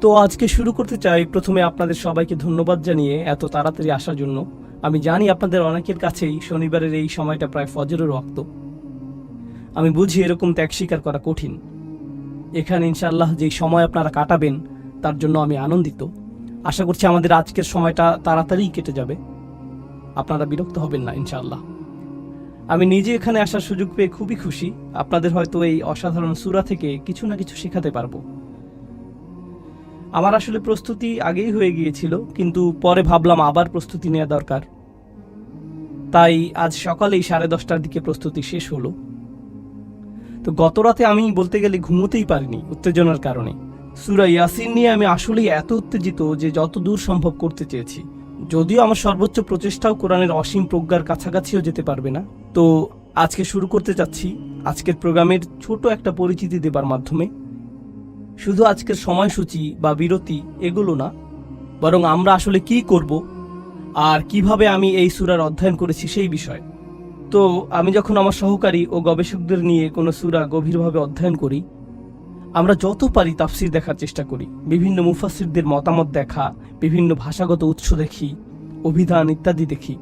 তো আজকে শুরু করতে চাই প্রথমে আপনাদের সবাইকে ধন্যবাদ জানিয়ে এত তাড়াতাড়ি আসার জন্য। আমি জানি আপনাদের অনেকের কাছেই শনিবারের এই সময়টা প্রায় ফজরের ওয়াক্ত। আমি বুঝি এরকম ত্যাগ স্বীকার করা কঠিন। এখানে ইনশাআল্লাহ যেই সময় আপনারা কাটাবেন তার জন্য আমি আনন্দিত। আশা করছি আমাদের আজকের সময়টা তাড়াতাড়ি কেটে যাবে, আপনারা বিরক্ত হবেন না ইনশাআল্লাহ। আমি নিজে এখানে আসার সুযোগ পেয়ে খুবই খুশি। আপনাদের হয়তো এই অসাধারণ সূরা থেকে কিছু না কিছু শেখাতে পারবো। আমার আসলে প্রস্তুতি আগেই হয়ে গিয়েছিল, কিন্তু পরে ভাবলাম আবার প্রস্তুতি নেওয়া দরকার। তাই আজ সকালেই 10:30টার দিকে প্রস্তুতি শেষ হলো। তো গত রাতে আমি বলতে গেলে ঘুমোতেই পারিনি উত্তেজনার কারণে। সূরা ইয়াসিন নিয়ে আমি আসলেই এত উত্তেজিত যে যত দূর সম্ভব করতে চেয়েছি। যদিও আমার সর্বোচ্চ প্রচেষ্টাও কোরআনের অসীম প্রজ্ঞার কাছাকাছিও যেতে পারবে না। তো আজকে শুরু করতে চাচ্ছি আজকের প্রোগ্রামের ছোট একটা পরিচিতি দেবার মাধ্যমে। শুধু আজকের সময়সূচি বা বিরতি এগুলো না, বরং আমরা আসলে কি করব আর কিভাবে আমি এই সূরার অধ্যয়ন করেছি সেই বিষয়। তো আমি যখন আমার সহকারী ও গবেষকদের নিয়ে কোনো সূরা গভীরভাবে অধ্যয়ন করি, আমরা যত পারি তাফসির দেখার চেষ্টা করি, বিভিন্ন মুফাসসিরদের মতামত দেখা, বিভিন্ন ভাষাগত উৎস দেখি, অভিধান ইত্যাদি দেখি।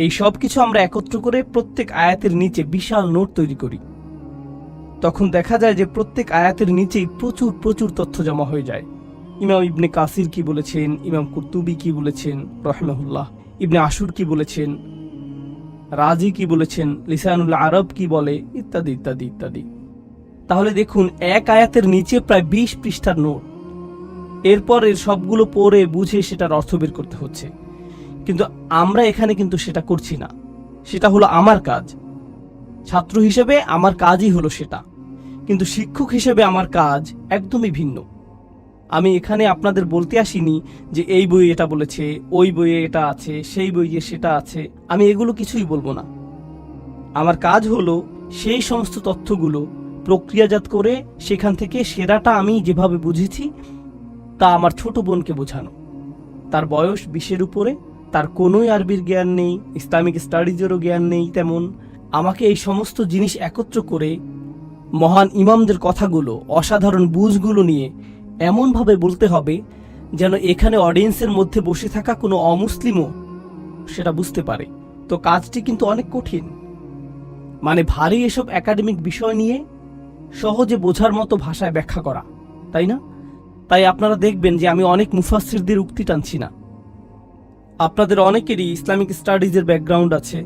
এই সব কিছু আমরা একত্র করে প্রত্যেক আয়াতের নিচে বিশাল নোট তৈরি করি। তখন দেখা যায় যে প্রত্যেক আয়াতের নিচেই প্রচুর প্রচুর তথ্য জমা হয়ে যায়। ইমাম ইবনে কাসির কি বলেছেন, ইমাম কুরতুবী কি বলেছেন রাহিমাহুল্লাহ, ইবনে আশুর কি বলেছেন, রাজি কি বলেছেন, লিসানুল আরব কি বলে, ইত্যাদি ইত্যাদি ইত্যাদি। তাহলে দেখুন, এক আয়াতের নিচে প্রায় 20 পৃষ্ঠার নোট। এরপর এর সবগুলো পড়ে বুঝে সেটার অর্থ বের করতে হচ্ছে। কিন্তু আমরা এখানে কিন্তু সেটা করছি না। সেটা হলো আমার কাজ। ছাত্র হিসেবে আমার কাজই হলো সেটা, কিন্তু শিক্ষক হিসেবে আমার কাজ একদমই ভিন্ন। আমি এখানে আপনাদের বলতে আসিনি যে এই বইয়ে এটা বলেছে, ওই বইয়ে এটা আছে, সেই বইয়ে সেটা আছে। আমি এগুলো কিছুই বলবো না। আমার কাজ হলো সেই সমস্ত তথ্যগুলো প্রক্রিয়াজাত করে সেখান থেকে সেরাটা আমি যেভাবে বুঝেছি তা আমার ছোট বোনকে বোঝানো। তার বয়স 20-এর উপরে, তার কোনোই আরবির জ্ঞান নেই, ইসলামিক স্টাডিজেরও জ্ঞান নেই তেমন। আমাকে এই সমস্ত জিনিস একত্র করে মহান ইমামদের কথাগুলো, অসাধারণ বুঝগুলো নিয়ে এমনভাবে বলতে হবে যেন এখানে অডিয়েন্সের মধ্যে বসে থাকা কোনো অমুসলিমও সেটা বুঝতে পারে। তো কাজটি কিন্তু অনেক কঠিন। মানে ভারী এসব একাডেমিক বিষয় নিয়ে সহজে বোঝার মতো ভাষায় ব্যাখ্যা করা, তাই না? তাই আপনারা দেখবেন যে আমি অনেক মুফাসসিরদের উক্তি টানছি না। আপনাদের অনেকেরই ইসলামিক স্টাডিজের ব্যাকগ্রাউন্ড আছে,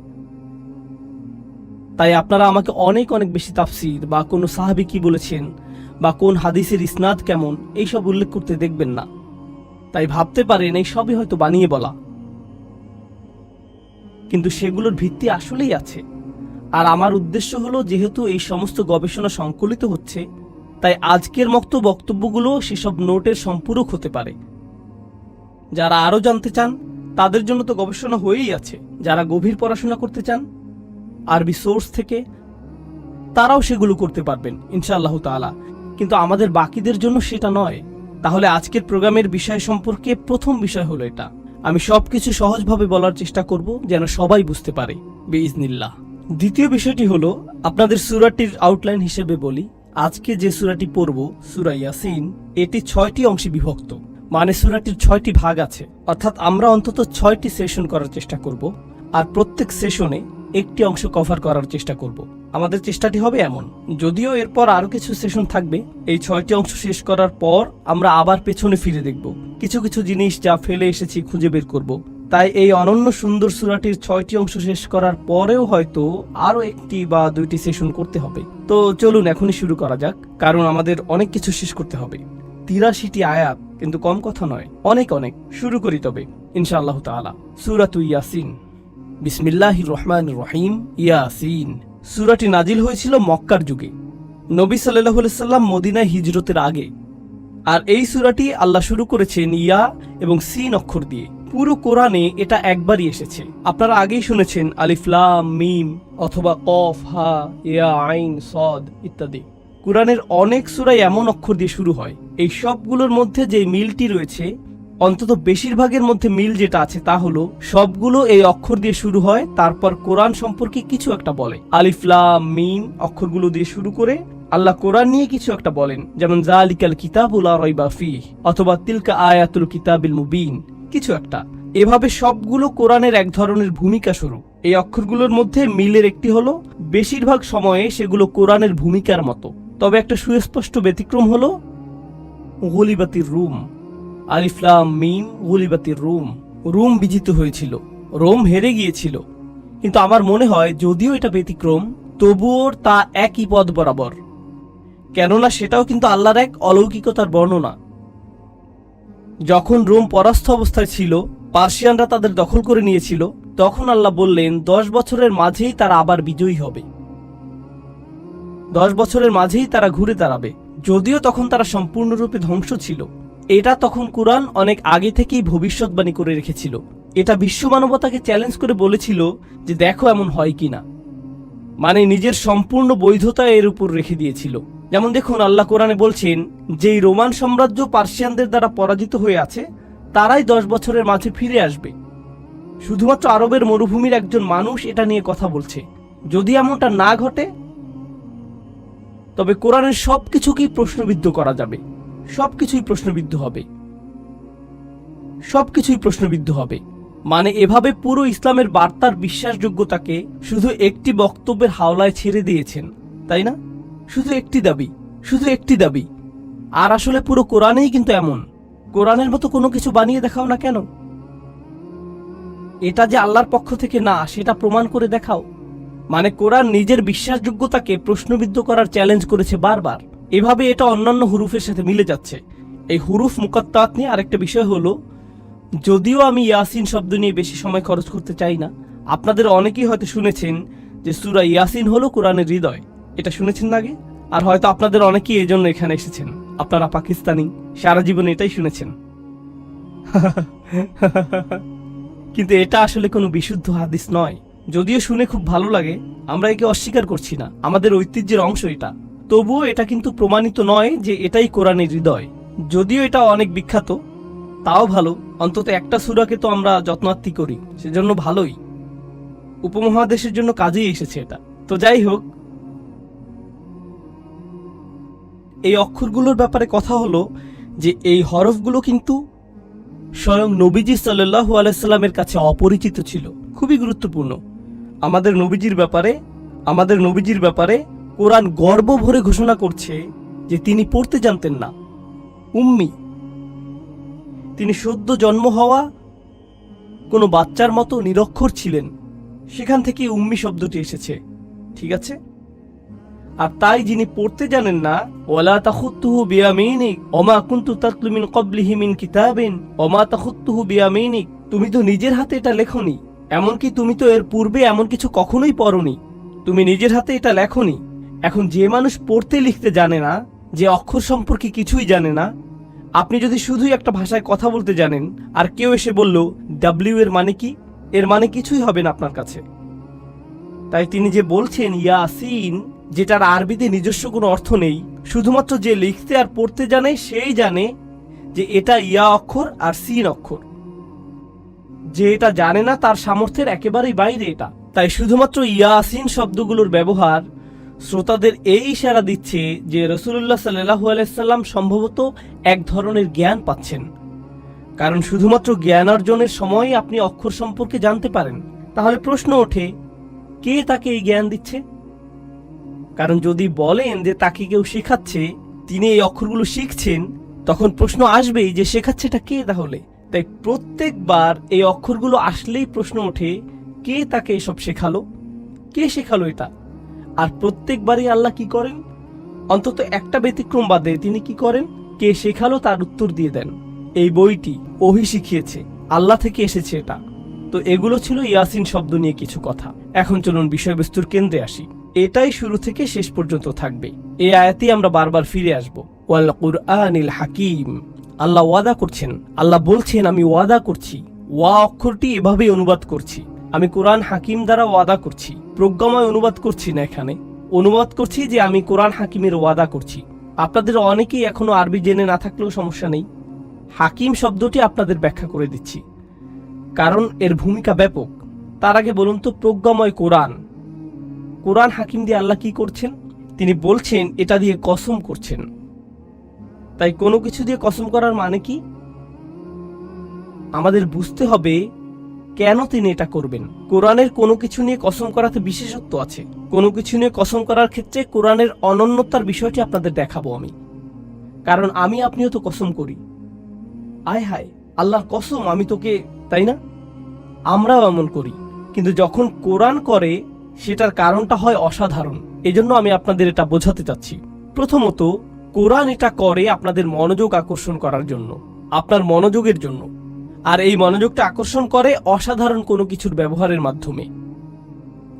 তাই আপনারা আমাকে অনেক অনেক বেশি তাফসির বা কোনো সাহাবী কি বলেছেন বা কোন হাদিসের ইসনাদ কেমন এইসব উল্লেখ করতে দেখবেন না। তাই ভাবতে পারেন এই সবই হয়তো বানিয়ে বলা, কিন্তু সেগুলোর ভিত্তি আসলেই আছে। আর আমার উদ্দেশ্য হলো, যেহেতু এই সমস্ত গবেষণা সংকলিত হচ্ছে, তাই আজকের মতো বক্তব্যগুলো সেসব নোটের সম্পূরক হতে পারে। যারা আরও জানতে চান তাদের জন্য তো গবেষণা হয়েই আছে। যারা গভীর পড়াশোনা করতে চান আরবি সোর্স থেকে, তারাও সেগুলো করতে পারবেন ইনশাআল্লাহ তাআলা। কিন্তু আমাদের বাকিদের জন্য সেটা নয়। তাহলে আজকের প্রোগ্রামের বিষয় সম্পর্কে প্রথম বিষয় হলো এটা। আমি সবকিছু সহজভাবে বলার চেষ্টা করব যেন সবাই বুঝতে পারে বিইজনিল্লাহ। দ্বিতীয় বিষয়টি হলো, আপনাদের সূরাটির আউটলাইন হিসেবে বলি। আজকে যে সূরাটি পড়ব, সূরা ইয়াসিন, এটি 6টি অংশে বিভক্ত। মানে সূরাটির 6টি ভাগ আছে। অর্থাৎ আমরা অন্তত 6টি সেশন করার চেষ্টা করব, আর প্রত্যেক সেশনে একটি অংশ কভার করার চেষ্টা করব। আমাদের চেষ্টাটি হবে এমন। যদিও এরপর আরো কিছু সেশন থাকবে। এই 6টি অংশ শেষ করার পর আমরা আবার পেছনে ফিরে দেখব, কিছু কিছু জিনিস যা ফেলে এসেছি খুঁজে বের করব। তাই এই অনন্য সুন্দর সূরাটির 6টি অংশ শেষ করার পরেও হয়তো আরো 1টি বা 2টি সেশন করতে হবে। তো চলুন এখনই শুরু করা যাক, কারণ আমাদের অনেক কিছু শেষ করতে হবে। 83টি আয়াত, কিন্তু কম কথা নয়, অনেক অনেক। শুরু করি তবে ইনশাআল্লাহ তাআলা। সূরাতু ইয়াসিন। বিসমিল্লাহির রহমানির রহিম। ইয়াসিন। সূরাটি নাজিল হয়েছিল মক্কার যুগে, নবী সাল্লাল্লাহু আলাইহি সাল্লাম মদিনায় হিজরতের আগে। আর এই সূরাটি আল্লাহ শুরু করেছেন ইয়া এবং সিন অক্ষর দিয়ে। পুরো কোরআনে এটা একবারই এসেছে। আপনারা আগেই শুনেছেন আলিফ লাম মিম অথবা কফ হা ইয়া আইন সদ ইত্যাদি। কোরআনের অনেক সূরাই এমন অক্ষর দিয়ে শুরু হয়। এই সবগুলোর মধ্যে যে মিলটি রয়েছে, অন্তত বেশিরভাগের মধ্যে মিল যেটা আছে তা হলো সবগুলো এই অক্ষর দিয়ে শুরু হয়, তারপর কোরআন সম্পর্কে কিছু একটা বলে। আলিফ লাম মিম অক্ষরগুলো দিয়ে শুরু করে আল্লাহ কোরআন নিয়ে কিছু একটা বলেন, যেমন যালিকাল কিতাবুল লা রাইবা ফীহ অথবা তিলকা আয়াতুল কিতাবিল মুবিন, কিছু একটা। এভাবে সবগুলো কোরআনের এক ধরনের ভূমিকা স্বরূপ। এই অক্ষরগুলোর মধ্যে মিলের একটি হলো বেশিরভাগ সময়ে সেগুলো কোরআনের ভূমিকার মতো। তবে একটা সুস্পষ্ট ব্যতিক্রম হলো গুলিবাতির রুম। আলিফ লাম মিম গুলিবাতির রুম। রুম বিজিত হয়েছিল, রোম হেরে গিয়েছিল। কিন্তু আমার মনে হয় যদিও এটা ব্যতিক্রম, তবুও তা একই পথ বরাবর, কেননা সেটাও কিন্তু আল্লাহর এক অলৌকিকতার বর্ণনা। যখন রোম পরাস্ত অবস্থায় ছিল, পার্সিয়ানরা তাদের দখল করে নিয়েছিল, তখন আল্লাহ বললেন 10 বছরের মাঝেই তারা আবার বিজয়ী হবে, 10 বছরের মাঝেই তারা ঘুরে দাঁড়াবে। যদিও তখন তারা সম্পূর্ণরূপে ধ্বংস ছিল। এটা তখন কুরআন অনেক আগে থেকেই ভবিষ্যৎবাণী করে রেখেছিল। এটা বিশ্ব মানবতাকে চ্যালেঞ্জ করে বলেছিল যে দেখো এমন হয় কিনা, মানে নিজের সম্পূর্ণ বৈধতা এর উপর রেখে দিয়েছিল। যেমন দেখুন, আল্লাহ কোরআনে বলছেন যেই রোমান সাম্রাজ্য পার্সিয়ানদের দ্বারা পরাজিত হয়ে আছে, তারাই 10 বছরের মাঝে ফিরে আসবে। শুধুমাত্র আরবের মরুভূমির একজন মানুষ এটা নিয়ে কথা বলছে। যদি এমনটা না ঘটে, তবে কোরআনের সবকিছুকেই প্রশ্নবিদ্ধ করা যাবে, সবকিছুই প্রশ্নবিদ্ধ হবে, সবকিছুই প্রশ্নবিদ্ধ হবে। মানে এভাবে পুরো ইসলামের বার্তার বিশ্বাসযোগ্যতাকে শুধু একটি বক্তব্যের হাওলায় ছেড়ে দিয়েছেন, তাই না? শুধু একটি দাবি, শুধু একটি দাবি। আর আসলে পুরো কোরআনেই কিন্তু এমন। কোরআনের মতো কোনো কিছু বানিয়ে দেখাও না কেন, এটা যে আল্লাহর পক্ষ থেকে না সেটা প্রমাণ করে দেখাও। মানে কোরআন নিজের বিশ্বাসযোগ্যতাকে প্রশ্নবিদ্ধ করার চ্যালেঞ্জ করেছে বারবার। এভাবে এটা অন্যান্য হুরুফের সাথে মিলে যাচ্ছে। এই হুরুফ মুকাত্তাত নিয়ে আরেকটা বিষয় হলো, যদিও আমি ইয়াসিন শব্দ নিয়ে বেশি সময় খরচ করতে চাই না, আপনাদের অনেকেই হয়তো শুনেছেন যে সূরা ইয়াসিন হলো কোরআনের হৃদয়। এটা শুনেছেন না আগে? আর হয়তো আপনাদের অনেকেই এই জন্য এখানে এসেছেন, আপনারা পাকিস্তানি, সারা জীবন এটাই শুনেছেন। কিন্তু এটা আসলে কোনো বিশুদ্ধ হাদিস নয়। যদিও শুনে খুব ভালো লাগে, আমরা একে অস্বীকার করছি না, আমাদের ঐতিহ্যের অংশ এটা। তবুও এটা কিন্তু প্রমাণিত নয় যে এটাই কোরআনের হৃদয়। যদিও এটা অনেক বিখ্যাত, তাও ভালো, অন্তত একটা সূরাকে তো আমরা যত্নার্থী করি, সেজন্য ভালোই। উপমহাদেশের জন্য কাজেই এসেছে এটা। তো যাই হোক, এই অক্ষরগুলোর ব্যাপারে কথা হলো যে এই হরফগুলো কিন্তু স্বয়ং নবীজি সাল্লাল্লাহু আলাইহি সাল্লামের কাছে অপরিচিত ছিল। খুবই গুরুত্বপূর্ণ। আমাদের নবীজির ব্যাপারে কোরআন গর্ব ভরে ঘোষণা করছে যে তিনি পড়তে জানতেন না, উম্মি। তিনি সদ্য জন্ম হওয়া কোনো বাচ্চার মতো নিরক্ষর ছিলেন। সেখান থেকে উম্মি শব্দটি এসেছে, ঠিক আছে? আর তাই যিনি পড়তে জানেন না, ওয়ালা তাখুতুহু বিয়ামিনিক ওমা কুনতু তাতলু মিন ক্বাবলিহি মিন কিতাবিন ওমা তাখুতুহু বিয়ামিনিক, তুমি তো নিজের হাতে এটা লেখনি, এমনকি তুমি তো এর পূর্বে এমন কিছু কখনোই পড়নি, তুমি নিজের হাতে এটা লেখনি। এখন যে মানুষ পড়তে লিখতে জানে না, যে অক্ষর সম্পর্কে কিছুই জানে না, আপনি যদি শুধুই একটা ভাষায় কথা বলতে জানেন আর কেউ এসে বলল ডাব্লিউ এর মানে কি, এর মানে কিছুই হবে না আপনার কাছে। তাই তিনি যে বলছেন ইয়াসিন, যেটার আরবিতে নিজস্ব কোনো অর্থ নেই, শুধুমাত্র যে লিখতে আর পড়তে জানে সেই জানে যে এটা ইয়া অক্ষর আর সিন অক্ষর। যে এটা জানে না তার সামর্থ্যের একেবারেই বাইরে এটা। তাই শুধুমাত্র ইয়াসিন শব্দগুলোর ব্যবহার শ্রোতাদের এই ইশারা দিচ্ছে যে রাসূলুল্লাহ সাল্লাল্লাহু আলাইহি সাল্লাম সম্ভবত এক ধরনের জ্ঞান পাচ্ছেন। কারণ শুধুমাত্র জ্ঞান অর্জনের সময়ই আপনি অক্ষর সম্পর্কে জানতে পারেন। তাহলে প্রশ্ন ওঠে, কে তাকে এই জ্ঞান দিচ্ছে? কারণ যদি বলেন যে তাকে কেউ শেখাচ্ছে, তিনি এই অক্ষরগুলো শিখছেন, তখন প্রশ্ন আসবেই যে শেখাচ্ছেটা কে তাহলে? তাই প্রত্যেকবার এই অক্ষরগুলো আসলেই প্রশ্ন ওঠে, কে তাকে এসব শেখালো, কে শেখালো এটা? আর প্রত্যেকবারই আল্লাহ কি করেন? অন্তত একটা ব্যতিক্রম বাদে তিনি কি করেন? কে শেখালো তার উত্তর দিয়ে দেন। এই বইটি ওহী শিখিয়েছে, আল্লাহ থেকে এসেছে এটা। তো এগুলো ছিল ইয়াসিন শব্দ নিয়ে কিছু কথা। এখন চলুন বিষয়বস্তুর কেন্দ্রে আসি। এটাই শুরু থেকে শেষ পর্যন্ত থাকবে। এই আয়াতেই আমরা বারবার ফিরে আসবো। ওয়াল কুরআনিল হাকিম, আল্লাহ ওয়াদা করছেন, আল্লাহ বলছেন আমি ওয়াদা করছি, ওয়া অক্ষরটি এভাবেই অনুবাদ করছি, আমি কোরআন হাকিম দ্বারা ওয়াদা করছি। প্রজ্ঞাময় অনুবাদ করছি না, এখানে অনুবাদ করছি যে আমি কোরআন হাকিমের ওয়াদা করছি। আপনাদের অনেকেই এখনো আরবি জেনে না থাকলেও সমস্যা নেই, হাকিম শব্দটি আপনাদের ব্যাখ্যা করে দিচ্ছি, কারণ এর ভূমিকা ব্যাপক। তার আগে বলুন তো, প্রজ্ঞাময় কোরআন, কোরআন হাকিম দিয়ে আল্লাহ কি করছেন? তিনি বলছেন এটা দিয়ে কসম করছেন। তাই কোনো কিছু দিয়ে কসম করার মানে কি? আমাদের বুঝতে হবে কেন তিনি এটা করবেন। কোরআনের কোনো কিছু নিয়ে কসম করাতে বিশেষত্ব আছে। কোনো কিছু নিয়ে কসম করার ক্ষেত্রে কোরআনের অনন্যতার বিষয়টি আপনাদের দেখাবো আমি। কারণ আপনিও তো কসম করি, আয় হায় আল্লাহর কসম আমি তোকে, তাই না? আমরাও এমন করি, কিন্তু যখন কোরআন করে সেটার কারণটা হয় অসাধারণ। এজন্য আমি আপনাদের এটা বোঝাতে চাচ্ছি। প্রথমত, কোরআন এটা করে আপনাদের মনোযোগ আকর্ষণ করার জন্য, আপনার মনোযোগের জন্য। আর এই মনোযোগটা আকর্ষণ করে অসাধারণ কোনো কিছুর ব্যবহারের মাধ্যমে,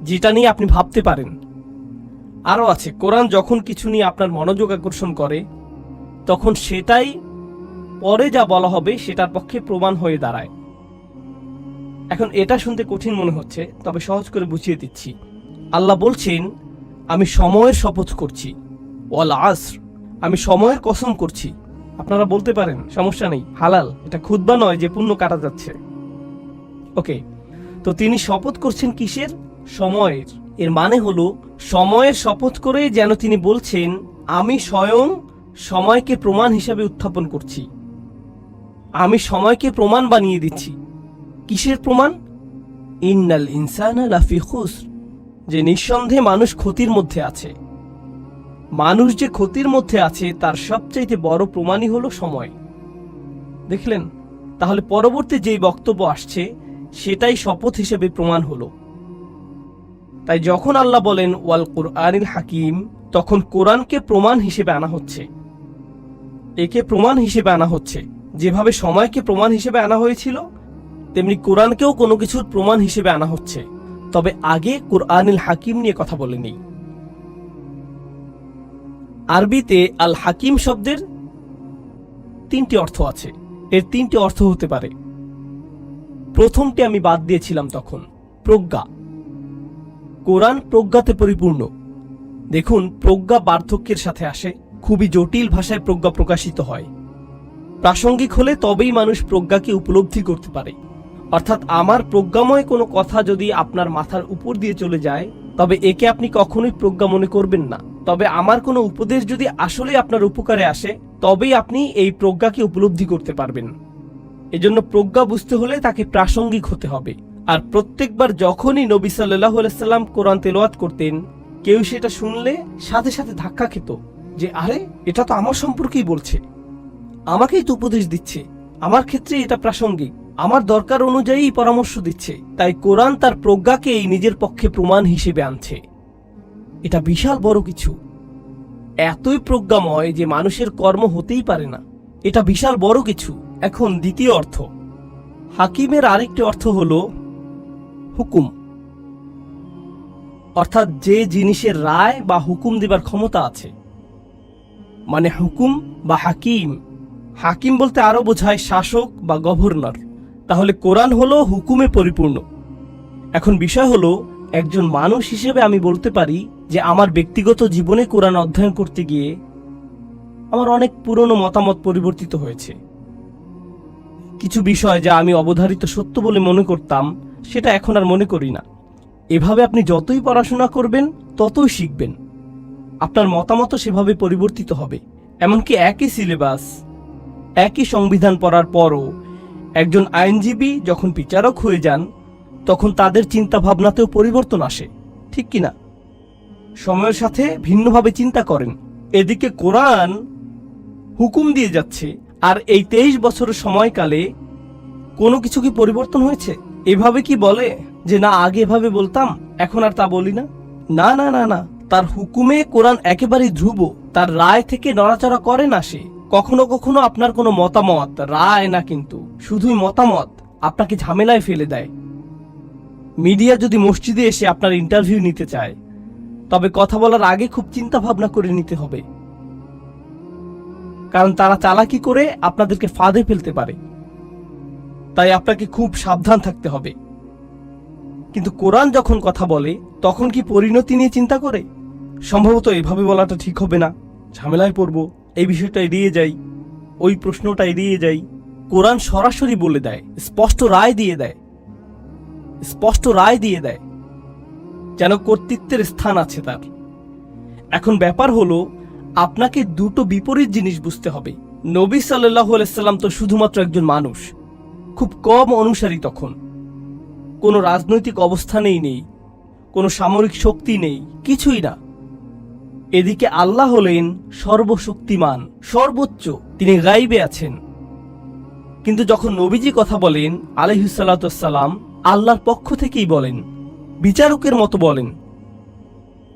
যেটা নিয়ে আপনি ভাবতে পারেন। আরও আছে, কোরআন যখন কিছু নিয়ে আপনার মনোযোগ আকর্ষণ করে তখন সেটাই পরে যা বলা হবে সেটার পক্ষে প্রমাণ হয়ে দাঁড়ায়। এখন এটা শুনতে কঠিন মনে হচ্ছে, তবে সহজ করে বুঝিয়ে দিচ্ছি। আল্লাহ বলছেন, আমি সময়ের শপথ করছি, ওয়াল আসর, আমি সময়ের কসম করছি। আপনারা বলতে পারেন সমস্যা নেই, হালাল, এটা খুতবা নয় যে পুণ্য কাটা যাচ্ছে। ওকে, তো তিনি শপথ করছেন কিসের? সময়ের। এর মানে হলো সময়ের শপথ করে যেন তিনি বলছেন, আমি স্বয়ং সময়কে প্রমাণ হিসাবে উত্থাপন করছি, আমি সময়কে প্রমাণ বানিয়ে দিচ্ছি। কিসের প্রমাণ? ইন্নাল ইনসানা লাফি খুসর, যে নিঃসন্দেহে মানুষ ক্ষতির মধ্যে আছে। মানুষ যে ক্ষতির মধ্যে আছে তার সবচাইতে বড় প্রমাণই হলো সময়। দেখলেন? তাহলে পরবর্তী যেই বক্তব্য আসছে সেটাই শপথ হিসেবে প্রমাণ হলো। তাই যখন আল্লাহ বলেন ওয়াল কুরআনিল হাকিম, তখন কোরআনকে প্রমাণ হিসেবে আনা হচ্ছে। একে প্রমাণ হিসেবে আনা হচ্ছে। যেভাবে সময়কে প্রমাণ হিসেবে আনা হয়েছিল, তেমনি কোরআনকেও কোনো কিছুর প্রমাণ হিসেবে আনা হচ্ছে। তবে আগে কুরআনিল হাকিম নিয়ে কথা বলে নেই। আরবিতে আল হাকিম শব্দের তিনটি অর্থ আছে। এর তিনটি অর্থ হতে পারে। প্রথমটি আমি বাদ দিয়েছিলাম তখন, প্রজ্ঞা। কোরআন প্রজ্ঞাতে পরিপূর্ণ। দেখুন, প্রজ্ঞা বার্ধক্যের সাথে আসে, খুবই জটিল ভাষায় প্রজ্ঞা প্রকাশিত হয়। প্রাসঙ্গিক হলে তবেই মানুষ প্রজ্ঞাকে উপলব্ধি করতে পারে। অর্থাৎ আমার প্রজ্ঞাময় কোনো কথা যদি আপনার মাথার উপর দিয়ে চলে যায়, তবে একে আপনি কখনোই প্রজ্ঞা মনে করবেন না। তবে আমার কোনো উপদেশ যদি আসলে আপনার উপকারে আসে, তবেই আপনি এই প্রজ্ঞাকে উপলব্ধি করতে পারবেন। এজন্য প্রজ্ঞা বুঝতে হলে তাকে প্রাসঙ্গিক হতে হবে। আর প্রত্যেকবার যখনই নবী সাল্লাল্লাহু আলাইহি সাল্লাম কোরআন তেলাওয়াত করতেন, কেউ সেটা শুনলে সাথে সাথে ধাক্কা খেত যে আরে, এটা তো আমার সম্পর্কেই বলছে, আমাকেই তো উপদেশ দিচ্ছে, আমার ক্ষেত্রে এটা প্রাসঙ্গিক, আমার দরকার অনুযায়ী পরামর্শ দিচ্ছে। তাই কোরআন তার প্রজ্ঞাকেই নিজের পক্ষে প্রমাণ হিসেবে আনছে। এটা বিশাল বড় কিছু, এতই প্রজ্ঞাময় যে মানুষের কর্ম হতেই পারে না। এটা বিশাল বড় কিছু। এখন দ্বিতীয় অর্থ, হাকিমের আরেকটি অর্থ হলো হুকুম, অর্থাৎ যে জিনিসের রায় বা হুকুম দেবার ক্ষমতা আছে, মানে হুকুম বা হাকিম। হাকিম বলতে আরো বোঝায় শাসক বা গভর্নর। তাহলে কোরআন হলো হুকুমে পরিপূর্ণ। এখন বিষয় হলো, একজন মানুষ হিসেবে আমি বলতে পারি যে আমার ব্যক্তিগত জীবনে কোরআন অধ্যয়ন করতে গিয়ে আমার অনেক পুরনো মতামত পরিবর্তিত হয়েছে। কিছু বিষয় যা আমি অবধারিত সত্য বলে মনে করতাম, সেটা এখন আর মনে করি না। এভাবে আপনি যতই পড়াশোনা করবেন ততই শিখবেন, আপনার মতামত সেভাবে পরিবর্তিত হবে। এমনকি একই সিলেবাস, একই সংবিধান পড়ার পরও একজন আইনজীবী যখন বিচারক হয়ে যান, তখন তাদের চিন্তা ভাবনাতেও পরিবর্তন আসে, ঠিক কিনা? সময়ের সাথে ভিন্নভাবে চিন্তা করেন। এদিকে কোরআন হুকুম দিয়ে যাচ্ছে, আর এই 23 বছরের সময়কালে কোনো কিছু কি পরিবর্তন হয়েছে? এভাবে কি বলে যে না, আগে এভাবে বলতাম, এখন আর তা বলি না? না না না না, তার হুকুমে কোরআন একেবারেই ধ্রুব। তার রায় থেকে নড়াচড়া করে না সে। কখনো কখনো আপনার কোনো মতামত, রায় না কিন্তু শুধুই মতামত, আপনাকে ঝামেলায় ফেলে দেয়। মিডিয়া যদি মসজিদে এসে আপনার ইন্টারভিউ নিতে চায়, তবে কথা বলার আগে খুব চিন্তা ভাবনা করে নিতে হবে, কারণ তারা চালাকি করে আপনাদেরকে ফাঁদে ফেলতে পারে। তাই আপনাকে খুব সাবধান থাকতে হবে। কিন্তু কোরআন যখন কথা বলে, তখন কি পরিণতি নিয়ে চিন্তা করে? সম্ভবত এভাবে বলাটা ঠিক হবে না, ঝামেলায় পড়ব, এই বিষয়টা এড়িয়ে যাই, ওই প্রশ্নটা এড়িয়ে যাই। কোরআন সরাসরি বলে দেয়, স্পষ্ট রায় দিয়ে দেয়, স্পষ্ট রায় দিয়ে দেয়, যেন কর্তৃত্বের স্থান আছে তার। এখন ব্যাপার হলো, আপনাকে দুটো বিপরীত জিনিস বুঝতে হবে। নবী সাল্লাল্লাহু আলাইহি সাল্লাম তো শুধুমাত্র একজন মানুষ, খুব কম অনুসারী তখন, কোনো রাজনৈতিক অবস্থানেই নেই, কোনো সামরিক শক্তি নেই, কিছুই না। এদিকে আল্লাহ হলেন সর্বশক্তিমান, সর্বোচ্চ, তিনি গাইবে আছেন। কিন্তু যখন নবীজি কথা বলেন আলাইহিস সালাতু ওয়াস সালাম, আল্লাহর পক্ষ থেকেই বলেন, বিচারকের মতো বলেন,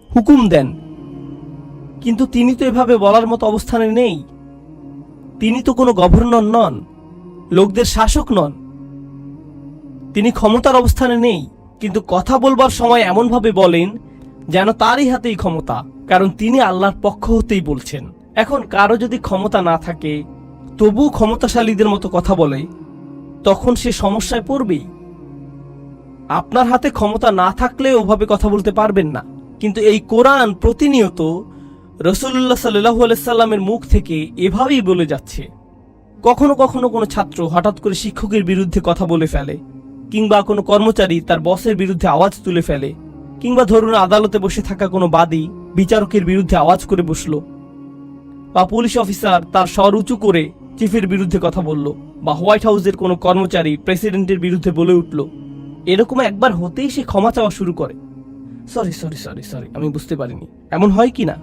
হুকুম দেন। কিন্তু তিনি তো এভাবে বলার মতো অবস্থানে নেই। তিনি তো কোনো গভর্নর নন, লোকদের শাসক নন, তিনি ক্ষমতার অবস্থানে নেই। কিন্তু কথা বলবার সময় এমনভাবে বলেন যেন তারই হাতেই ক্ষমতা, কারণ তিনি আল্লাহর পক্ষ হতেই বলছেন। এখন কারো যদি ক্ষমতা না থাকে, তবু ক্ষমতাশালীদের মতো কথা বলে, তখন সে সমস্যায় পড়বেই। আপনার হাতে ক্ষমতা না থাকলে ওভাবে কথা বলতে পারবেন না। কিন্তু এই কোরআন প্রতিনিয়ত রাসূলুল্লাহ সাল্লাল্লাহু আলাইহি সাল্লামের মুখ থেকে এভাবেই বলে যাচ্ছে। কখনো কখনো কোনো ছাত্র হঠাৎ করে শিক্ষকের বিরুদ্ধে কথা বলে ফেলে, কিংবা কোনো কর্মচারী তার বসের বিরুদ্ধে আওয়াজ তুলে ফেলে, কিংবা ধরুন আদালতে বসে থাকা কোনো বাদী বিচারকের বিরুদ্ধে আওয়াজ করে বসলো, বা পুলিশ অফিসার তার স্বর উঁচু করে চিফের বিরুদ্ধে কথা বলল, বা হোয়াইট হাউসের কোনো কর্মচারী প্রেসিডেন্টের বিরুদ্ধে বলে উঠল। এরকম একবার হতেই সে ক্ষমা চাওয়া শুরু করে, সরি সরি সরি সরি, আমি বুঝতে পারিনি। এমন হয় কি না?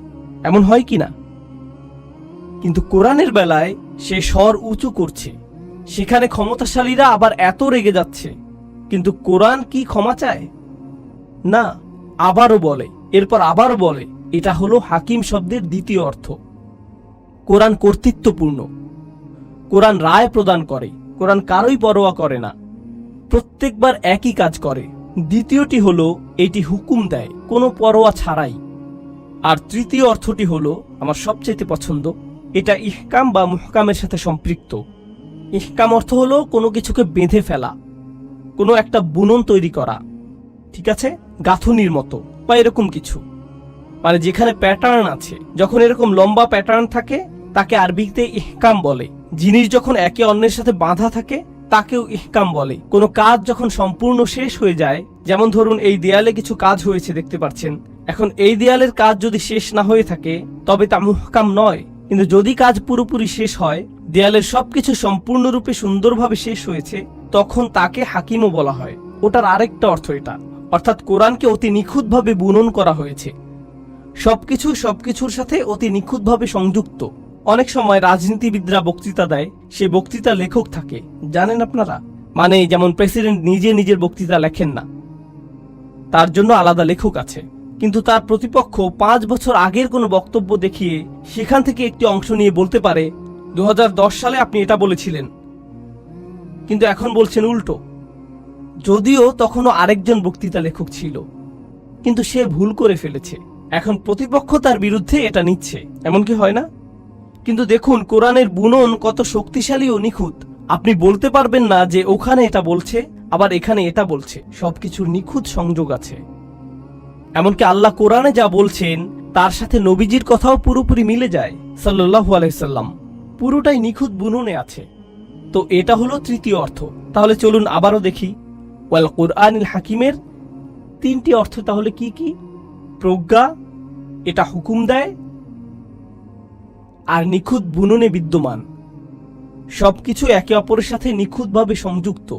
এমন হয় কি না? কিন্তু কোরআনের বেলায় সে স্বর উঁচু করছে, সেখানে ক্ষমতাশালীরা আবার এত রেগে যাচ্ছে, কিন্তু কোরআন কি ক্ষমা চায়? না, আবারও বলে, এরপর আবারও বলে। এটা হলো হাকিম শব্দের দ্বিতীয় অর্থ। কোরআন কর্তৃত্বপূর্ণ, কোরআন রায় প্রদান করে, কোরআন কারোই পরোয়া করে না, প্রত্যেকবার একই কাজ করে। দ্বিতীয়টি হলো এটি হুকুম দেয় কোনো পরোয়া ছাড়াই। আর তৃতীয় অর্থটি হলো আমার সবচেয়ে পছন্দ, এটা ইহকাম বা মুহকামের সাথে সম্পৃক্ত। ইহকাম অর্থ হলো কোনো কিছুকে বেঁধে ফেলা, কোনো একটা বুনন তৈরি করা, ঠিক আছে, গাঁথুনির মতো বা এরকম কিছু, মানে যেখানে প্যাটার্ন আছে। যখন এরকম লম্বা প্যাটার্ন থাকে তাকে আরবিতে ইহকাম বলে। জিনিস যখন একে অন্যের সাথে বাঁধা থাকে তাকেও ইহকাম বলে। কোনো কাজ যখন সম্পূর্ণ শেষ হয়ে যায়, যেমন ধরুন এই দেয়ালে কিছু কাজ হয়েছে দেখতে পাচ্ছেন, এখন এই দেয়ালের কাজ যদি শেষ না হয়ে থাকে তবে তা মুহকাম নয়। কিন্তু যদি কাজ পুরোপুরি শেষ হয়, দেয়ালের সবকিছু সম্পূর্ণরূপে সুন্দরভাবে শেষ হয়েছে, তখন তাকে হাকিমও বলা হয়। ওটার আরেকটা অর্থ এটা, অর্থাৎ কোরআনকে অতি নিখুঁতভাবে বুনন করা হয়েছে, সবকিছু সবকিছুর সাথে অতি নিখুঁতভাবে সংযুক্ত। অনেক সময় রাজনীতিবিদরা বক্তৃতা দেয়, সে বক্তৃতা লেখক থাকে, জানেন আপনারা? মানে যেমন প্রেসিডেন্ট নিজে নিজের বক্তৃতা লেখেন না, তার জন্য আলাদা লেখক আছে। কিন্তু তার প্রতিপক্ষ 5 বছর আগের কোনো বক্তব্য দেখিয়ে সেখান থেকে একটি অংশ নিয়ে বলতে পারে, 2010 সালে আপনি এটা বলেছিলেন, কিন্তু এখন বলছেন উল্টো, যদিও তখনও আরেকজন বক্তৃতা লেখক ছিল, কিন্তু সে ভুল করে ফেলেছে। এখন প্রতিপক্ষ তার বিরুদ্ধে এটা নিচ্ছে, এমন কি হয় না? কিন্তু দেখুন কোরআনের বুনন কত শক্তিশালী ও নিখুঁত। আপনি বলতে পারবেন না যে ওখানে এটা বলছে আবার এখানে এটা বলছে, সবকিছুর নিখুঁত সংযোগ আছে। এমনকি আল্লাহ কোরআনে যা বলছেন তার সাথে নবীজির কথাও পুরোপুরি মিলে যায় সাল্লাল্লাহু আলাইহি সাল্লাম, পুরোটাই নিখুঁত বুননে আছে। তো এটা হলো তৃতীয় অর্থ। তাহলে চলুন আবারও দেখি ওয়াল কুরআনিল হাকিমের 3টি অর্থ তাহলে কি কি? প্রজ্ঞা, এটা হুকুম দেয়, আর নিখুঁত বুননে বিদ্যমান। সবকিছু একে অপরের সাথে নিখুঁতভাবে সংযুক্ত,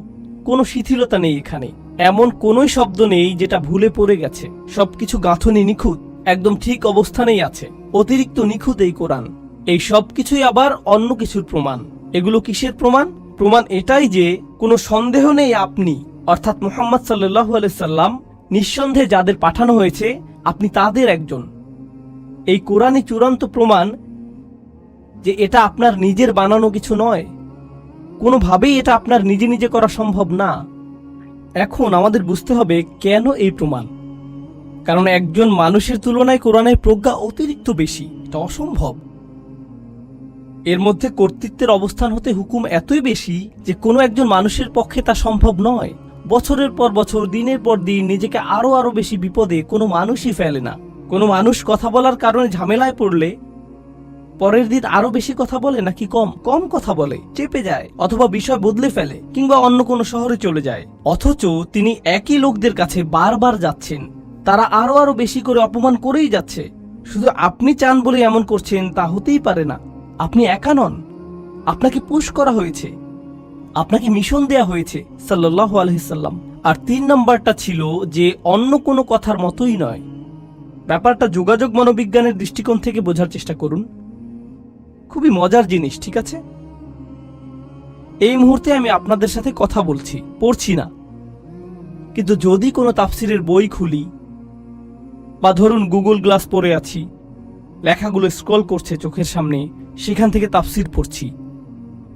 কোনো শিথিলতা নেই এখানে, এমন কোনোই শব্দ নেই যেটা ভুলে পড়ে গেছে। সবকিছু গাঁথনি নিখুঁত, একদম ঠিক অবস্থানেই আছে। অতিরিক্ত নিখুঁত এই কোরআন। এই সবকিছুই আবার অন্য কিছুর প্রমাণ। এগুলো কিসের প্রমাণ? প্রমাণ এটাই যে কোনো সন্দেহ নেই আপনি, অর্থাৎ মুহাম্মদ সাল্লাল্লাহু আলাইহি সাল্লাম, নিঃসন্দেহে যাদের পাঠানো হয়েছে আপনি তাদের একজন। এই কোরআনই চূড়ান্ত প্রমাণ যে এটা আপনার নিজের বানানো কিছু নয়, কোনোভাবেই এটা আপনার নিজে নিজে করা সম্ভব না। এখন আমাদের বুঝতে হবে কেন এই প্রমাণ। কারণ একজন মানুষের তুলনায় কোরআনের প্রজ্ঞা অতিরিক্ত বেশি, এটা অসম্ভব। এর মধ্যে কর্তৃত্বের অবস্থান হতে হুকুম এতই বেশি যে কোনো একজন মানুষের পক্ষে তা সম্ভব নয়। বছরের পর বছর, দিনের পর দিন নিজেকে আরো আরো বেশি বিপদে কোনো মানুষই ফেলে না। কোনো মানুষ কথা বলার কারণে ঝামেলায় পড়লে পরের দিন আরো বেশি কথা বলে নাকি কম কম কথা বলে, চেপে যায়, অথবা বিষয় বদলে ফেলে, কিংবা অন্য কোনো শহরে চলে যায়। অথচ তিনি একই লোকদের কাছে বারবার যাচ্ছেন, তারা আরো আরো বেশি করে অপমান করেই যাচ্ছে, শুধু আপনি চান বলে এমন করছেন তা হতেই পারে না। আপনি একা নন, আপনাকে পুশ করা হয়েছে, আপনাকে মিশন দেয়া হয়েছে সাল্লাল্লাহু আলাইহি সাল্লাম। আর 3 নম্বরটা ছিল যে অন্য কোনো কথার মতোই নয়। ব্যাপারটা যোগাযোগ মনোবিজ্ঞানের দৃষ্টিকোণ থেকে বোঝার চেষ্টা করুন। খুবই মজার জিনিস, ঠিক আছে? এই মুহূর্তে আমি আপনাদের সাথে কথা বলছি, পড়ছি না। কিন্তু যদি কোনো তাফসিরের বই খুলি বা ধরুন গুগল গ্লাস পরে আছি, লেখাগুলো স্ক্রল করছে চোখের সামনে, সেখান থেকে তাফসির পড়ছি,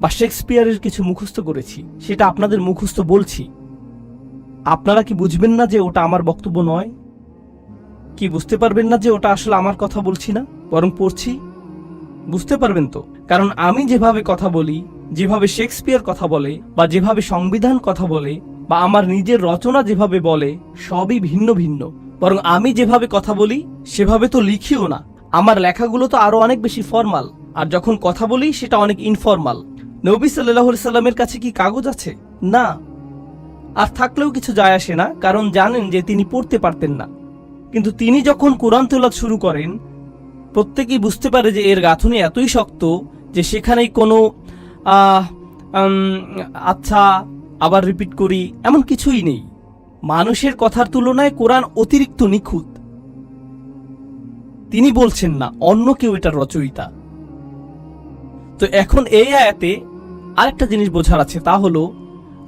বা শেক্সপিয়ারের কিছু মুখস্থ করেছি, সেটা আপনাদের মুখস্থ বলছি, আপনারা কি বুঝবেন না যে ওটা আমার বক্তব্য নয়? কি বুঝতে পারবেন না যে ওটা আসলে আমার কথা বলছি না, বরং পড়ছি? বুঝতে পারবেন তো? কারণ আমি যেভাবে কথা বলি, যেভাবে শেক্সপিয়ার কথা বলে, বা যেভাবে সংবিধান কথা বলে, বা আমার নিজের রচনা যেভাবে বলে, সবই ভিন্ন ভিন্ন। বরং আমি যেভাবে কথা বলি সেভাবে তো লিখিও না। আমার লেখাগুলো তো আরো অনেক বেশি ফর্মাল, আর যখন কথা বলি সেটা অনেক ইনফর্মাল। নবী সাল্লাল্লাহু আলাইহি সাল্লামের কাছে কি কাগজ আছে? না। আর থাকলেও কিছু যায় আসে না, কারণ জানেন যে তিনি পড়তে পারতেন না। কিন্তু তিনি যখন কোরআন তেলাওয়াত শুরু করেন, প্রত্যেকেই বুঝতে পারে যে এর গাঁথুনি এতই শক্ত যে সেখানেই কোনো আচ্ছা, আবার রিপিট করি, এমন কিছুই নেই। মানুষের কথার তুলনায় কোরআন অতিরিক্ত নিখুঁত। তিনি বলছেন না, অন্য কেউ এটার রচয়িতা। তো এখন এই আয়াতে আরেকটা জিনিস বোঝার আছে, তা হলো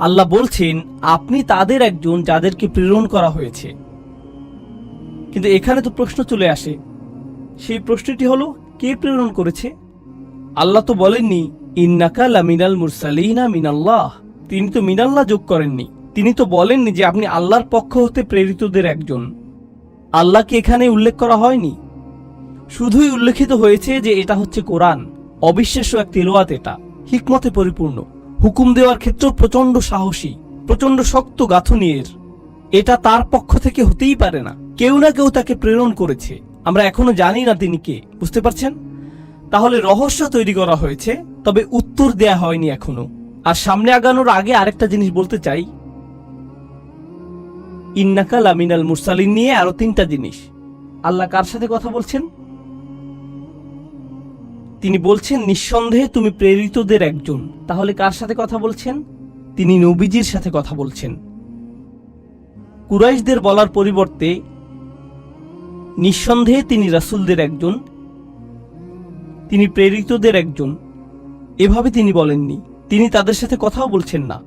আল্লাহ বলছেন আপনি তাদের একজন যাদেরকে প্রেরণ করা হয়েছে। কিন্তু এখানে তো প্রশ্ন চলে আসে, সেই প্রশ্নটি হলো কে প্রেরণ করেছে? আল্লাহ তো বলেননি ইন্নাকা লামিনাল মুরসালিনা মিনাল্লাহ। তিনি তো মিনাল্লাহ যোগ করেননি। তিনি তো বলেননি যে আপনি আল্লাহর পক্ষ হতে প্রেরিতদের একজন। আল্লাহকে এখানে উল্লেখ করা হয়নি, শুধুই উল্লেখিত হয়েছে যে এটা হচ্ছে কোরআন, অবিশ্বাস্য এক তেলাওয়াত, এটা হিকমতে পরিপূর্ণ, হুকুম দেওয়ার ক্ষেত্রে প্রচন্ড সাহসী, প্রচন্ড শক্ত গাঁথুনি এর। এটা তার পক্ষ থেকে হতেই পারে না, কেউ না কেউ তাকে প্রেরণ করেছে। আমরা এখনো জানি না তিনি কে, বুঝতে পারছেন? তাহলে রহস্য তৈরি করা হয়েছে, তবে উত্তর দেয়া হয়নি এখনো। আর সামনে আগানোর আগে আরেকটা জিনিস বলতে চাই, ইন্নাকা লামিনাল মুরসালিন নিয়ে আরো 3টা জিনিস। আল্লাহ কার সাথে কথা বলছেন? তিনি বলছেন নিঃসন্দেহে তুমি প্রেরিতদের একজন। তাহলে কার সাথে কথা বলছেন? তিনি নবীজির সাথে কথা বলছেন। কুরাইশদের বলার পরিবর্তে নিঃসন্দেহে তিনি রাসূলদের একজন, তিনি প্রেরিতদের একজন, এভাবে তিনি বলেননি। তিনি তাদের সাথে কথাও বলছেন না,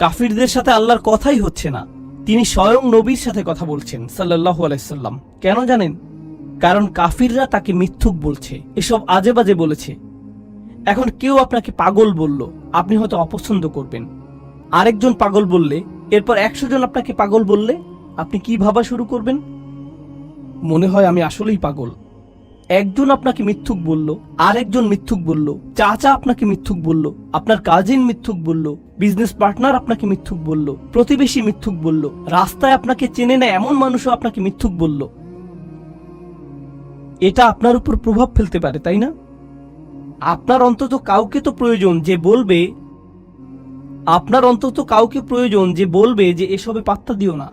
কাফিরদের সাথে আল্লাহর কথাই হচ্ছে না। তিনি স্বয়ং নবীর সাথে কথা বলছেন সাল্লাল্লাহু আলাইহি সাল্লাম। কেন জানেন? কারণ কাফিররা তাকে মিথ্যুক বলছে, এসব আজে বাজে বলেছে। এখন কেউ আপনাকে পাগল বলল, আপনি হয়তো অপছন্দ করবেন। আরেকজন পাগল বললে, এরপর 100 জন আপনাকে পাগল বললে, আপনি কি ভাবা শুরু করবেন? মনে হয় আমি আসলেই পাগল। একজন আপনাকে মিথ্যুক বলল, আরেকজন মিথ্যুক বলল, চাচা আপনাকে মিথ্যুক বলল, আপনার কাজিন মিথ্যুক বলল, বিজনেস পার্টনার আপনাকে মিথ্যুক বলল, প্রতিবেশী মিথ্যুক বলল, রাস্তায় আপনাকে চেনে না এমন মানুষও আপনাকে মিথ্যুক বলল। এটা আপনার উপর প্রভাব ফেলতে পারে, তাই না? আপনার অন্তত কাউকে তো প্রয়োজন যে বলবে, আপনার অন্তত কাউকে প্রয়োজন যে বলবে যে এসবে পাত্তা দিও না,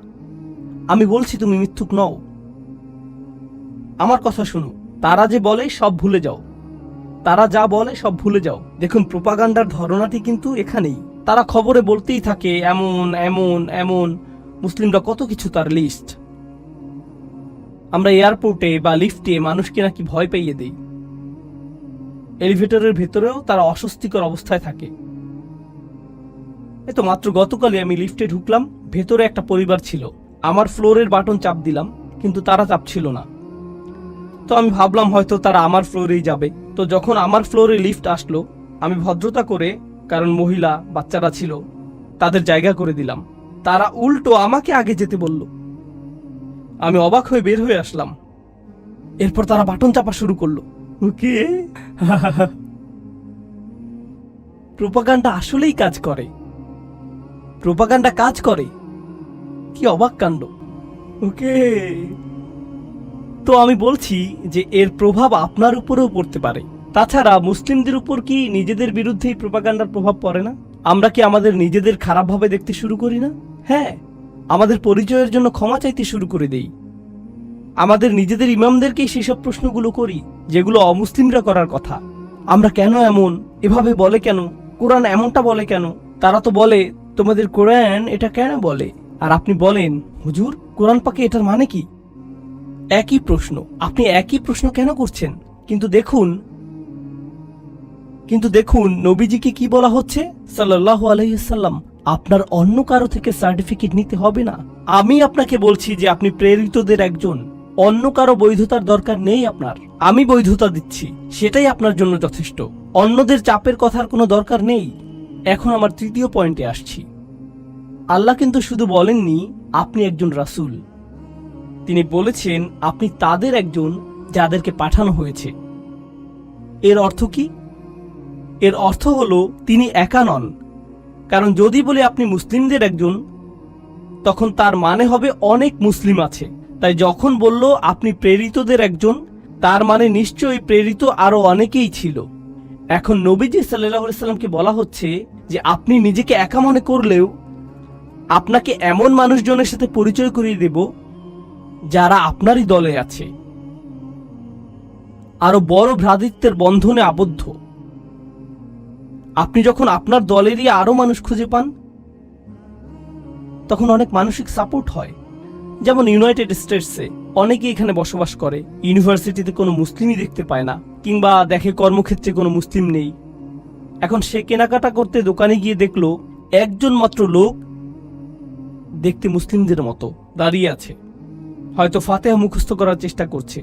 আমি বলছি তুমি মিথ্যুক নও, আমার কথা শুনো। তারা যে বলে সব ভুলে যাও, তারা যা বলে সব ভুলে যাও। দেখুন, প্রোপাগান্ডার ধরনাটি কিন্তু এখানেই। তারা খবরে বলতেই থাকে এমন এমন এমন, মুসলিমরা কত কিছু, তার লিস্ট। আমরা এয়ারপোর্টে বা লিফটে মানুষকে নাকি ভয় পাইয়ে দেই, এলিভেটরের ভেতরেও তারা অস্বস্তিকর অবস্থায় থাকে। এই তো মাত্র গতকালই আমি লিফটে ঢুকলাম, ভেতরে একটা পরিবার ছিল। আমার ফ্লোরের বাটন চাপ দিলাম, কিন্তু তারা চাপছিল না। তো আমি ভাবলাম হয়তো তারা আমার ফ্লোরেই যাবে। তো যখন আমার ফ্লোরে লিফট আসলো, আমি ভদ্রতা করে, কারণ মহিলা বাচ্চারা ছিল, তাদের জায়গা করে দিলাম। তারা উল্টো আমাকে আগে যেতে বলল। আমি অবাক হয়ে বের হয়ে আসলাম। এরপর তারা বাটন চাপা শুরু করলো। ওকে, প্রোপাগান্ডা আসলেই কাজ করে, প্রোপাগান্ডা কাজ করে। কি অবাক কাণ্ড। ওকে, তো আমি বলছি যে এর প্রভাব আপনার উপরেও পড়তে পারে। তাছাড়া মুসলিমদের উপর কি নিজেদের বিরুদ্ধেই প্রোপাগান্ডার প্রভাব পড়ে না? আমরা কি আমাদের নিজেদের খারাপভাবে দেখতে শুরু করি না? হ্যাঁ, আমাদের পরিচয়ের জন্য ক্ষমা চাইতে শুরু করে দেই। আমাদের নিজেদের ইমামদেরকেই সেসব প্রশ্নগুলো করি যেগুলো অমুসলিমরা করার কথা। আমরা কেন এমন, এভাবে বলে কেন, কোরআন এমনটা বলে কেন? তারা তো বলে তোমাদের কোরআন এটা কেন বলে, আর আপনি বলেন হুজুর কোরআন পাকে এটার মানে কি? একই প্রশ্ন, আপনি একই প্রশ্ন কেন করছেন? কিন্তু দেখুন নবীজিকে কি বলা হচ্ছে সাল্লাল্লাহু আলাইহি সাল্লাম, আপনার অন্য কারো থেকে সার্টিফিকেট নিতে হবে না। আমি আপনাকে বলছি যে আপনি প্রেরিতদের একজন, অন্য কারো বৈধতার দরকার নেই আপনার। আমি বৈধতা দিচ্ছি, সেটাই আপনার জন্য যথেষ্ট। অন্যদের চাপের কথার কোনো দরকার নেই। এখন আমার তৃতীয় পয়েন্টে আসছি। আল্লাহ কিন্তু শুধু বলেননি আপনি একজন রাসূল, তিনি বলেছেন আপনি তাদের একজন যাদেরকে পাঠানো হয়েছে। এর অর্থ কি? এর অর্থ হলো তিনি একা নন। কারণ যদি বলি আপনি মুসলিমদের একজন, তখন তার মানে হবে অনেক মুসলিম আছে। তাই যখন বলল আপনি প্রেরিতদের একজন, তার মানে নিশ্চয়ই প্রেরিত আরো অনেকেই ছিল। এখন নবীজি সাল্লাল্লাহু আলাইহি সাল্লামকে বলা হচ্ছে যে আপনি নিজেকে একা মনে করলেও আপনাকে এমন মানুষজনের সাথে পরিচয় করিয়ে দেব যারা আপনারই দলে আছে, আরো বড় ভ্রাতৃত্বের বন্ধনে আবদ্ধ। আপনি যখন আপনার দলেরই আরো মানুষ খুঁজে পান, তখন অনেক মানসিক সাপোর্ট হয়। যেমন ইউনাইটেড স্টেটসে অনেকেই এখানে বসবাস করে, ইউনিভার্সিটিতে কোনো মুসলিমই দেখতে পায় না, কিংবা দেখে কর্মক্ষেত্রে কোনো মুসলিম নেই। এখন সে কেনাকাটা করতে দোকানে গিয়ে দেখলো একজন মাত্র লোক দেখতে মুসলিমদের মতো দাঁড়িয়ে আছে, হয়তো ফাতিহা মুখস্থ করার চেষ্টা করছে।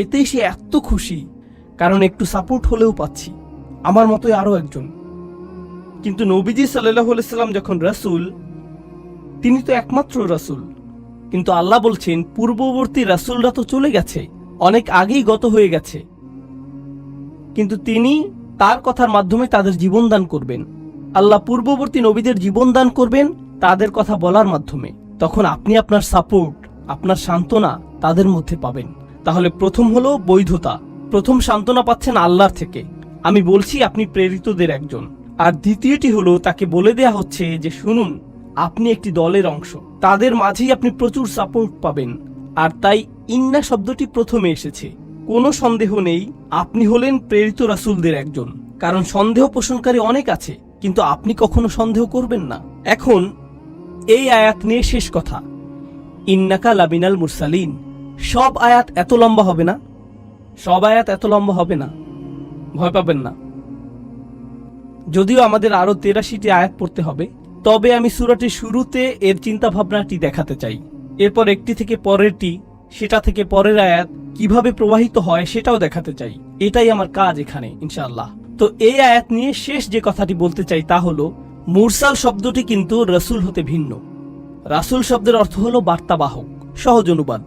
এতেই সে এত খুশি, কারণ একটু সাপোর্ট হলেও পাচ্ছি, আমার মতোই আরো একজন। কিন্তু নবীজি সাল্লাল্লাহু আলাইহি সাল্লাম যখন রাসূল, তিনি তো একমাত্র রাসূল। কিন্তু আল্লাহ বলছেন পূর্ববর্তী রাসূলরা তো চলে গেছে, অনেক আগেই গত হয়ে গেছে, কিন্তু তিনি তার কথার মাধ্যমে তাদের জীবন দান করবেন। আল্লাহ পূর্ববর্তী নবীদের জীবন দান করবেন তাদের কথা বলার মাধ্যমে। তখন আপনি আপনার সাপোর্ট, আপনার সান্ত্বনা তাদের মধ্যে পাবেন। তাহলে প্রথম হলো বৈধতা, প্রথম সান্ত্বনা পাচ্ছেন আল্লাহর থেকে, আমি বলছি আপনি প্রেরিতদের একজন। আর দ্বিতীয়টি হলো তাকে বলে দেয়া হচ্ছে যে শুনুন আপনি একটি দলের অংশ, তাদের মাঝেই আপনি প্রচুর সাপোর্ট পাবেন। আর তাই ইন্না শব্দটি প্রথমে এসেছে। কোনো সন্দেহ নেই আপনি হলেন প্রেরিত রাসূলদের একজন, কারণ সন্দেহ পোষণকারী অনেক আছে, কিন্তু আপনি কখনো সন্দেহ করবেন না। এখন এই আয়াত নিয়ে শেষ কথা, ইন্নাকা লামিনাল মুরসালিন। সব আয়াত এত লম্বা হবে না, সব আয়াত এত লম্বা হবে না, ভয় পাবেন না। যদিও আমাদের আরো 83টি আয়াত পড়তে হবে, তবে আমি সূরাটির শুরুতে এর চিন্তা ভাবনাটি দেখাতে চাই। এরপর একটি থেকে পরেরটি, সেটা থেকে পরের আয়াত কিভাবে প্রবাহিত হয় সেটাও দেখাতে চাই। এটাই আমার কাজ এখানে ইনশাআল্লাহ। তো এই আয়াত নিয়ে শেষ যে কথাটি বলতে চাই তা হলো, মুরসাল শব্দটি কিন্তু রাসূল হতে ভিন্ন। রাসূল শব্দের অর্থ হলো বার্তাবাহক, সহজ অনুবাদ।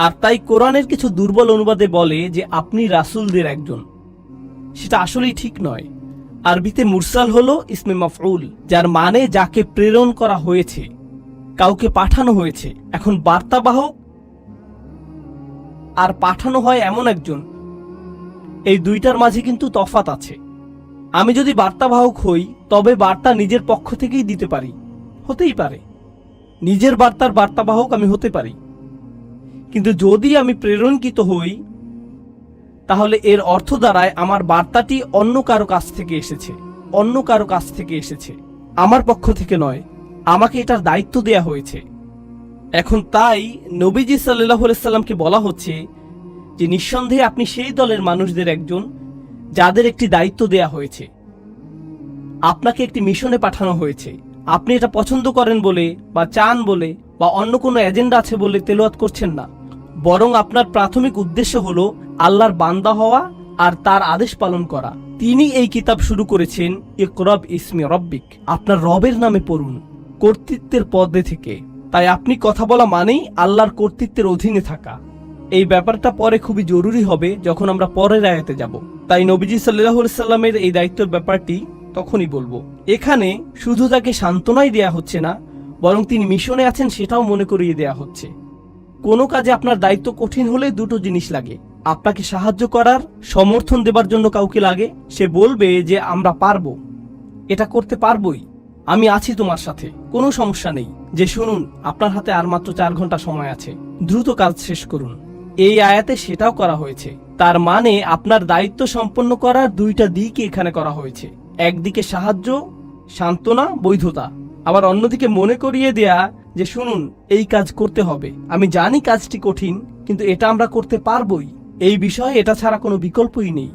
আর তাই কোরআনের কিছু দুর্বল অনুবাদে বলে যে আপনি রাসূলদের একজন, সেটা আসলেই ঠিক নয়। আরবিতে মুরসাল হলো ইসমে মাফউল, যার মানে যাকে প্রেরণ করা হয়েছে, কাউকে পাঠানো হয়েছে। এখন বার্তাবাহক আর পাঠানো হয় এমন একজন, এই দুইটার মাঝে কিন্তু তফাৎ আছে। আমি যদি বার্তাবাহক হই তবে বার্তা নিজের পক্ষ থেকেই দিতে পারি, হতেই পারে নিজের বার্তার বার্তাবাহক আমি হতে পারি। কিন্তু যদি আমি প্রেরণকৃত হই তাহলে এর অর্থ দাঁড়ায় আমার বার্তাটি অন্য কারো কাছ থেকে এসেছে, অন্য কারো কাছ থেকে এসেছে, আমার পক্ষ থেকে নয়। আমাকে এটার দায়িত্ব দেয়া হয়েছে। এখন তাই নবীজি সাল্লাল্লাহু আলাইহি সাল্লামকে বলা হচ্ছে যে নিঃসন্দেহে আপনি সেই দলের মানুষদের একজন যাদের একটি দায়িত্ব দেয়া হয়েছে, আপনাকে একটি মিশনে পাঠানো হয়েছে। আপনি এটা পছন্দ করেন বলে বা চান বলে বা অন্য কোনো এজেন্ডা আছে বলে তেলাওয়াত করছেন না, বরং আপনার প্রাথমিক উদ্দেশ্য হলো আল্লাহর বান্দা হওয়া আর তার আদেশ পালন করা। তিনি এই কিতাব শুরু করেছেন ইকরা বিসমি রাব্বিক, আপনার রবের নামে পড়ুন, কর্তৃত্বের পদে থেকে। তাই আপনি কথা বলা মানেই আল্লাহর কর্তৃত্বের অধীনে থাকা। এই ব্যাপারটা পরে খুবই জরুরি হবে যখন আমরা পরের আয়াতে যাব। তাই নবীজি সাল্লাল্লাহু আলাইহি সাল্লামের এই দায়িত্বের ব্যাপারটি তখনই বলবো। এখানে শুধু তাকে সান্ত্বনাই দেয়া হচ্ছে না, বরং তিনি মিশনে আছেন সেটাও মনে করিয়ে দেয়া হচ্ছে। কোনো কাজে আপনার দায়িত্ব কঠিন হলে দুটো জিনিস লাগে, আপনাকে সাহায্য করার, সমর্থন দেবার জন্য কাউকে লাগে। সে বলবে যে আমরা পারবো, এটা করতে পারবোই, আমি আছি তোমার সাথে, কোনো সমস্যা নেই। যে শুনুন, আপনার হাতে আর মাত্র 4 ঘন্টা সময় আছে, দ্রুত কাজ শেষ করুন। এই আয়াতে সেটাও করা হয়েছে। তার মানে আপনার দায়িত্ব সম্পন্ন করার 2টা দিক এখানে করা হয়েছে। একদিকে সাহায্য, সান্ত্বনা, বৈধতা, আবার অন্যদিকে মনে করিয়ে দেয়া যে শুনুন, এই কাজ করতে হবে। আমি জানি কাজটি কঠিন, কিন্তু এটা আমরা করতে পারবোই। এই বিষয়ে এটা ছাড়া কোনো বিকল্পই নেই।